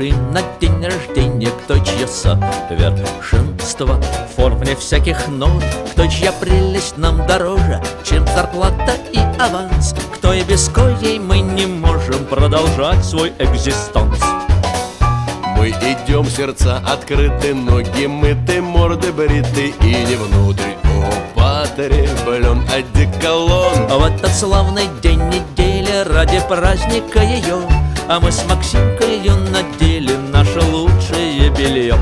спешим на день рождения, кто чье совершенство в форме всяких нот, кто чья прелесть нам дороже, чем зарплата и аванс, кто и без коей мы не можем продолжать свой экзистанс. Мы идем, сердца открыты, ноги мыты, морды бриты и не внутрь. О, потребен одеколон. В этот славный день недели ради праздника ее, а мы с Максимкою надели наше лучшее белье.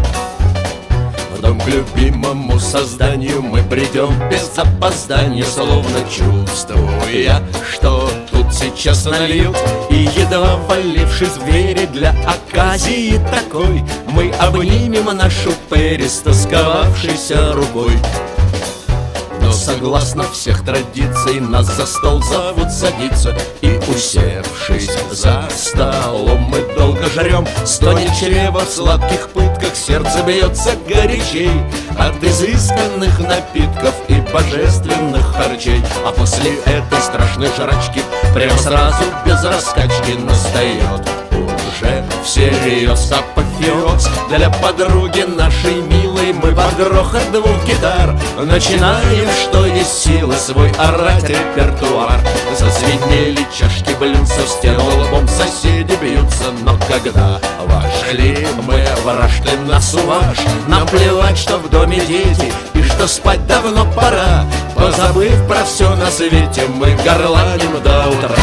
В дом к любимому созданию мы придем без опоздания, словно чувствуя, что тут сейчас нальют. И едва валившись в двери для оказии такой, мы обнимем нашу Перри с тосковавшейся рукой. Но согласно всех традиций нас за стол зовут садиться, и, усевшись за столом, мы долго жрем. Стонет чрево в сладких пытках, сердце бьется горячей от изысканных напитков и божественных харчей. А после этой страшной жрачки прямо сразу без раскачки настает уже всерьез апофеоз. Для подруги нашей милой мы под грохот двух гитар начинаем, что есть силы, свой орать репертуар. Зазвенели чашки блюдца, в стену лбом соседи бьются. Но когда вошли мы в Рашлин на Суваж, нам плевать, что в доме дети и что спать давно пора. Позабыв про все на свете, мы горланим до утра.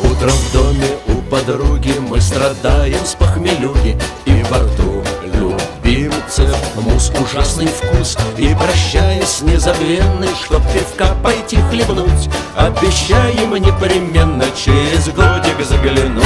Утром в доме у подруги мы страдаем с похмелюги, и во рту любимцев мусс ужасный вкус. И прощаясь с незабвенной, чтоб пивка пойти хлебнуть, обещаем непременно через годик заглянуть.